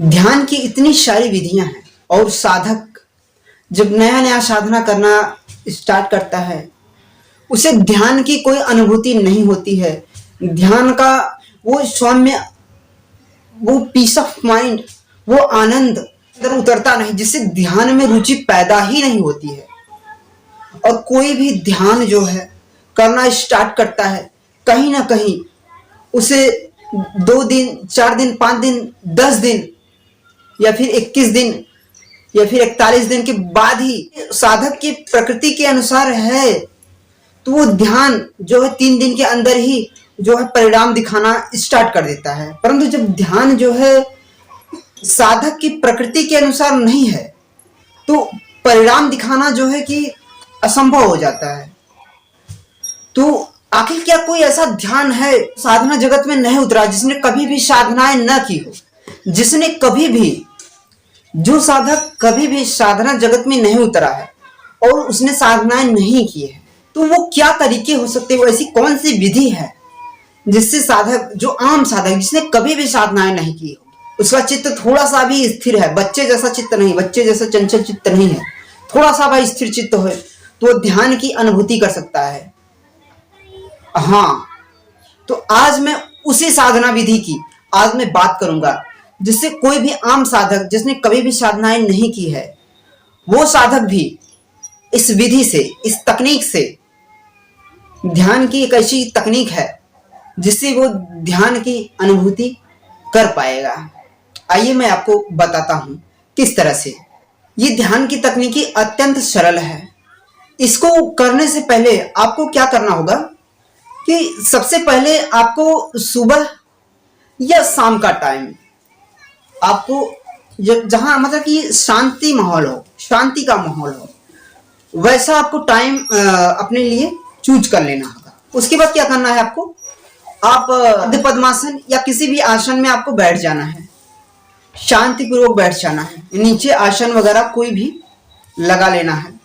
ध्यान की इतनी सारी विधियां हैं और साधक जब नया नया साधना करना स्टार्ट करता है उसे ध्यान की कोई अनुभूति नहीं होती है। ध्यान का वो सौम्य, वो पीस ऑफ माइंड, वो आनंद अंदर उतरता नहीं, जिससे ध्यान में रुचि पैदा ही नहीं होती है। और कोई भी ध्यान जो है करना स्टार्ट करता है, कहीं ना कहीं उसे 2 दिन, 4 दिन, 5 दिन, 10 दिन या फिर 21 दिन या फिर 41 दिन के बाद ही साधक की प्रकृति के अनुसार है तो वो ध्यान जो है 3 दिन के अंदर ही जो है परिणाम दिखाना स्टार्ट कर देता है। परंतु जब ध्यान जो है साधक की प्रकृति के अनुसार नहीं है तो परिणाम दिखाना जो है कि असंभव हो जाता है। तो आखिर क्या कोई ऐसा ध्यान है साधना जगत में नहीं उतरा जिसने कभी भी साधनाएं न की हो, जिसने कभी भी, जो साधक कभी भी साधना जगत में नहीं उतरा है और उसने साधनाएं नहीं की है, तो वो क्या तरीके हो सकते हैं, वो ऐसी कौन सी विधि है जिससे साधक, जो आम साधक जिसने कभी भी साधनाएं नहीं की हो, उसका चित्त थोड़ा सा भी स्थिर है, बच्चे जैसा चित्त नहीं, बच्चे जैसा चंचल चित्त नहीं है, थोड़ा सा भी स्थिर चित्त हो तो वो ध्यान की अनुभूति कर सकता है। हाँ, तो आज मैं उसी साधना विधि की आज मैं बात करूंगा जिससे कोई भी आम साधक जिसने कभी भी साधनाएं नहीं की है वो साधक भी इस विधि से, इस तकनीक से, ध्यान की एक ऐसी तकनीक है जिससे वो ध्यान की अनुभूति कर पाएगा। आइए मैं आपको बताता हूं किस तरह से। ये ध्यान की तकनीकी अत्यंत सरल है। इसको करने से पहले आपको क्या करना होगा कि सबसे पहले आपको सुबह या शाम का टाइम, आपको जहां मतलब कि शांति माहौल हो, शांति का माहौल हो, वैसा आपको टाइम अपने लिए चूज कर लेना होगा। उसके बाद क्या करना है आपको, आप पद्मासन या किसी भी आसन में आपको बैठ जाना है, शांतिपूर्वक बैठ जाना है, नीचे आसन वगैरह कोई भी लगा लेना है,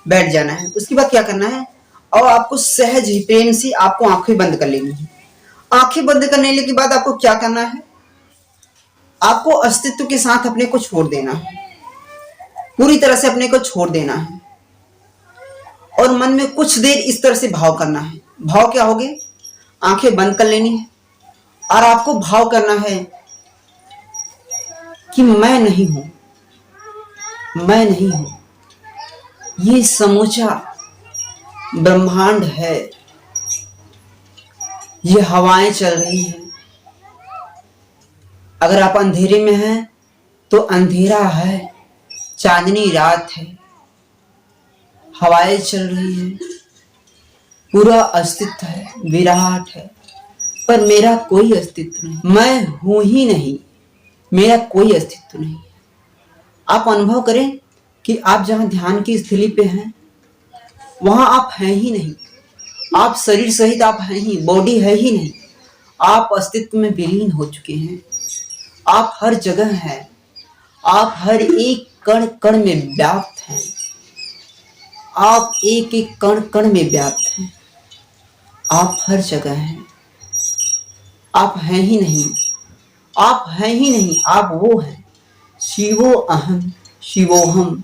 बैठ जाना है। उसके बाद क्या करना है, और आपको सहज ही प्रेम से आपको आंखें बंद कर लेनी है। आंखें बंद करने के बाद आपको क्या करना है, आपको अस्तित्व के साथ अपने को छोड़ देना है, पूरी तरह से अपने को छोड़ देना है और मन में कुछ देर इस तरह से भाव करना है। भाव क्या होगे, आंखें बंद कर लेनी है और आपको भाव करना है कि मैं नहीं हूं, मैं नहीं हूं, ये समूचा ब्रह्मांड है, ये हवाएं चल रही हैं। अगर आप अंधेरे में हैं तो अंधेरा है, चांदनी रात है, हवाएं चल रही हैं, पूरा अस्तित्व है, विराट है, पर मेरा कोई अस्तित्व नहीं, मैं हूं ही नहीं, मेरा कोई अस्तित्व नहीं। आप अनुभव करें कि आप जहां ध्यान की स्थिति पे हैं वहां आप हैं ही नहीं, आप शरीर सहित आप हैं ही, बॉडी है ही नहीं, आप अस्तित्व में विलीन हो चुके हैं। आप हर जगह हैं, आप हर एक कण कण में व्याप्त हैं, आप एक एक कण कण में व्याप्त हैं, आप हर जगह हैं, आप हैं ही नहीं, आप हैं ही नहीं, आप वो हैं। शिवो अहम शिवोहम,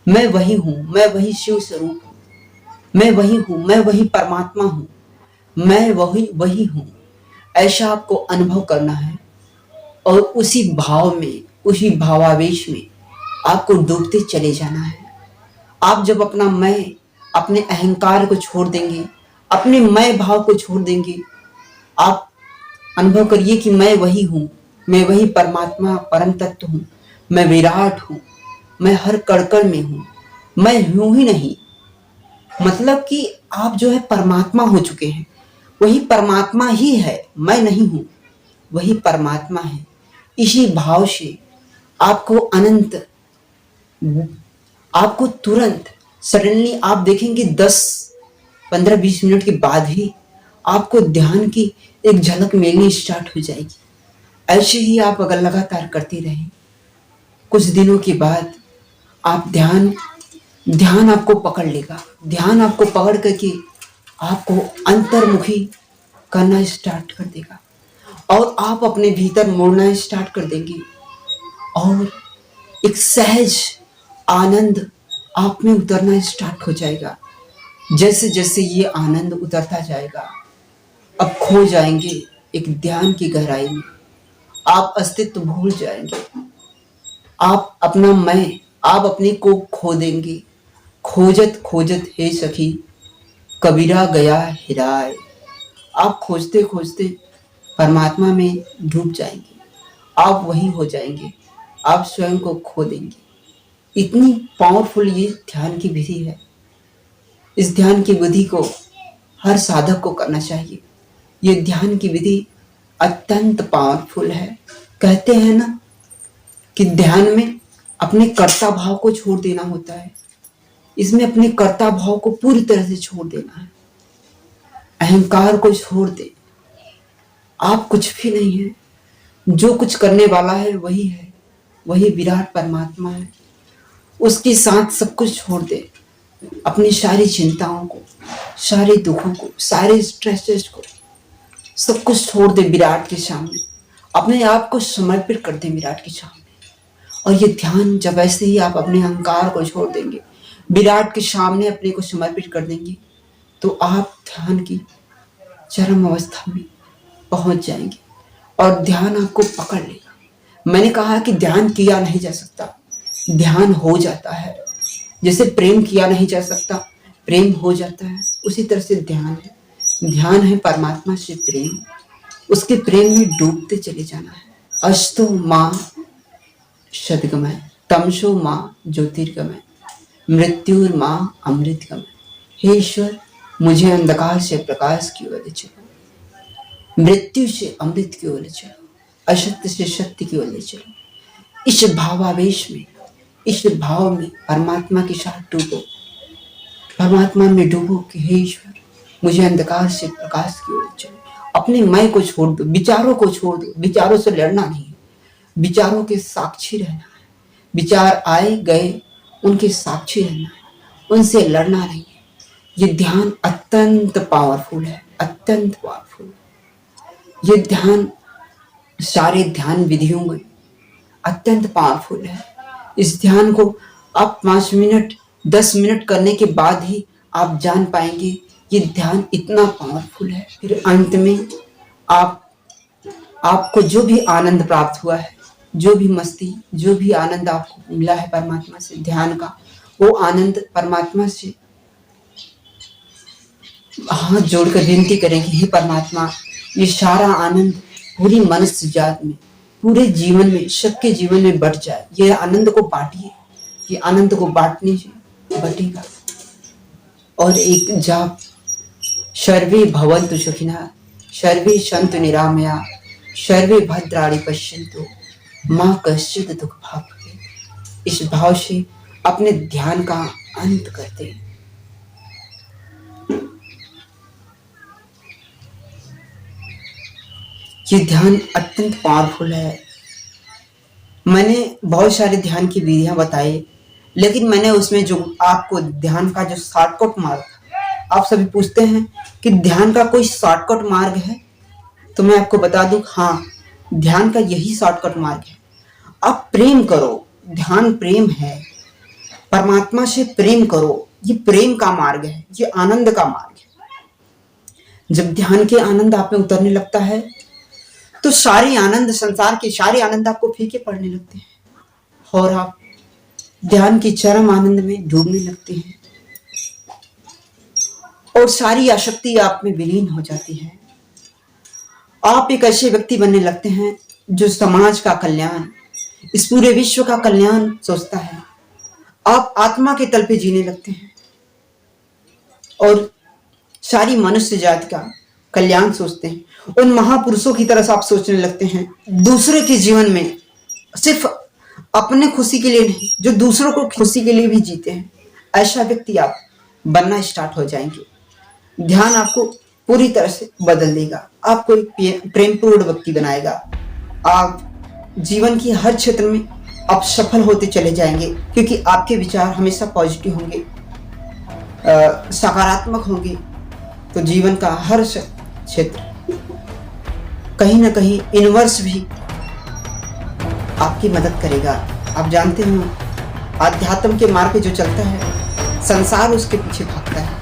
मैं वही हूं, मैं वही शिव स्वरूप हूं, मैं वही हूं, मैं वही परमात्मा हूं, मैं वही वही हूं। ऐसा आपको अनुभव करना है और उसी भाव में, उसी भावावेश में आपको डूबते चले जाना है। आप जब अपना मैं, अपने अहंकार को छोड़ देंगे, अपने मैं भाव को छोड़ देंगे, आप अनुभव करिए कि मैं वही हूं, मैं वही परमात्मा परम तत्व हूं, मैं विराट हूं, मैं हर कण में हूं, मैं हूं ही नहीं। मतलब कि आप जो है परमात्मा हो चुके हैं, वही परमात्मा ही है, मैं नहीं हूं, वही परमात्मा है। इसी भाव से आपको अनंत, आपको तुरंत सडनली आप देखेंगे 10, 15, 20 मिनट के बाद ही आपको ध्यान की एक झलक मिलनी स्टार्ट हो जाएगी। ऐसे ही आप अगर लगातार करते रहें, कुछ दिनों के बाद आप ध्यान आपको पकड़ लेगा, ध्यान आपको पकड़ करके आपको अंतर्मुखी करना स्टार्ट कर देगा और आप अपने भीतर मुड़ना स्टार्ट कर देंगे। और एक सहज आनंद आप में उतरना स्टार्ट हो जाएगा। जैसे जैसे ये आनंद उतरता जाएगा, अब खो जाएंगे एक ध्यान की गहराई में। आप अस्तित्व भूल जाएंगे, आप अपना मैं, आप अपने को खो देंगे। खोजत खोजत हे सखी, कबीरा गया हिराए। आप खोजते खोजते परमात्मा में डूब जाएंगे, आप वही हो जाएंगे, आप स्वयं को खो देंगे। इतनी पावरफुल ये ध्यान की विधि है। इस ध्यान की विधि को हर साधक को करना चाहिए। ये ध्यान की विधि अत्यंत पावरफुल है। कहते हैं ना कि ध्यान में अपने कर्ता भाव को छोड़ देना होता है। इसमें अपने कर्ता भाव को पूरी तरह से छोड़ देना है। अहंकार को छोड़ दे। आप कुछ भी नहीं है, जो कुछ करने वाला है वही है, वही विराट परमात्मा है। उसके साथ सब कुछ छोड़ दे, अपनी सारी चिंताओं को, सारे दुखों को, सारे स्ट्रेसेस को, सब कुछ छोड़ दे विराट के सामने। अपने आप को समर्पित कर दे विराट के सामने। और ये ध्यान जब ऐसे ही आप अपने अहंकार को छोड़ देंगे, विराट के सामने अपने को समर्पित कर देंगे, तो आप ध्यान की चरम अवस्था में पहुंच जाएंगे और ध्यान आपको पकड़ लेगा। मैंने कहा कि ध्यान किया नहीं जा सकता, ध्यान हो जाता है। जैसे प्रेम किया नहीं जा सकता, प्रेम हो जाता है, उसी तरह से ध्यान है। ध्यान है परमात्मा से प्रेम, उसके प्रेम में डूबते चले जाना है। अस्तु मां सद्गमय, तमसो मां ज्योतिर्गमय, मृत्युर मां अमृतगमय। हे ईश्वर, मुझे अंधकार से प्रकाश की ओर ले चलो, मृत्यु से अमृत की ओर ले चलो, असत्य से सत्य की ओर ले चलो। इस भावावेश में, इस भाव में परमात्मा के साथ डूबो, परमात्मा में डूबो कि हे ईश्वर, मुझे अंधकार से प्रकाश की ओर ले चलो। अपने मैं को छोड़ दो, विचारों को छोड़ दो। विचारों से लड़ना नहीं है, विचारों के साक्षी रहना है। विचार आए गए, उनके साक्षी रहना है, उनसे लड़ना नहीं है। ये ध्यान अत्यंत पावरफुल है, अत्यंत पावरफुल। ये ध्यान सारे ध्यान विधियों में अत्यंत पावरफुल है। इस ध्यान को आप 5 मिनट 10 मिनट करने के बाद ही आप जान पाएंगे ये ध्यान इतना पावरफुल है। फिर अंत में आपको जो भी आनंद प्राप्त हुआ है, जो भी मस्ती, जो भी आनंद आपको मिला है परमात्मा से ध्यान का, वो आनंद परमात्मा से हाथ जोड़कर विनती करेंगे, हे परमात्मा, ये सारा आनंद पूरी मनुष्य जात में, पूरे जीवन में, सबके जीवन में बढ़ जाए। ये आनंद को बांटिए, ये आनंद को बांटने से बटेगा। और एक जाप, सर्वे भवन्तु सुखिनः, सर्वे सन्तु निरामया, सर्वे भद्राणि पश्यन्तु, मां कश्चित् दुःख भाग् भवेत्। इस भाव से अपने ध्यान का अंत करते हैं। ये ध्यान अत्यंत पावरफुल है। मैंने बहुत सारे ध्यान की विधियां बताई, लेकिन मैंने उसमें जो आपको ध्यान का जो शॉर्टकट मार्ग, आप सभी पूछते हैं कि ध्यान का कोई शॉर्टकट मार्ग है, तो मैं आपको बता दूं, हाँ, ध्यान का यही शॉर्टकट मार्ग है। आप प्रेम करो, ध्यान प्रेम है, परमात्मा से प्रेम करो। ये प्रेम का मार्ग है, ये आनंद का मार्ग है। जब ध्यान के आनंद आप में उतरने लगता है, तो सारे आनंद, संसार के सारे आनंद आपको फीके पड़ने लगते हैं और आप ध्यान की चरम आनंद में डूबने लगते हैं और सारी आसक्ति आप में विलीन हो जाती है। आप एक ऐसे व्यक्ति बनने लगते हैं जो समाज का कल्याण, इस पूरे विश्व का कल्याण सोचता है। आप आत्मा के तल पे जीने लगते हैं और सारी मनुष्य जाति का कल्याण सोचते हैं। उन महापुरुषों की तरह आप सोचने लगते हैं, दूसरे के जीवन में सिर्फ अपने खुशी के लिए नहीं, जो दूसरों को खुशी के लिए भी जीते हैं, ऐसा व्यक्ति आप बनना स्टार्ट हो जाएंगे। ध्यान आपको पूरी तरह से बदल देगा, आपको एक प्रेमपूर्ण व्यक्ति बनाएगा। आप जीवन की हर क्षेत्र में आप सफल होते चले जाएंगे, क्योंकि आपके विचार हमेशा पॉजिटिव होंगे, सकारात्मक होंगे। तो जीवन का हर क्षेत्र कहीं ना कहीं इनवर्स भी आपकी मदद करेगा। आप जानते हो आध्यात्म के मार्ग पे जो चलता है संसार उसके पीछे भागता है।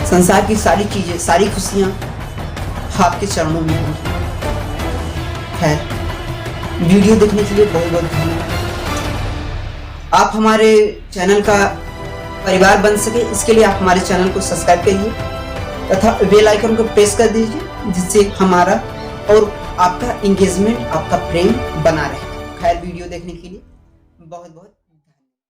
संसार की सारी चीजें, सारी खुशियां आपके चरणों में होंगी। खैर, वीडियो देखने के लिए बहुत बहुत धन्यवाद। आप हमारे चैनल का परिवार बन सके इसके लिए आप हमारे चैनल को सब्सक्राइब करिए तथा बेल आइकन को प्रेस कर दीजिए, जिससे हमारा और आपका एंगेजमेंट, आपका प्रेम बना रहे। खैर, वीडियो देखने के लिए बहुत बहुत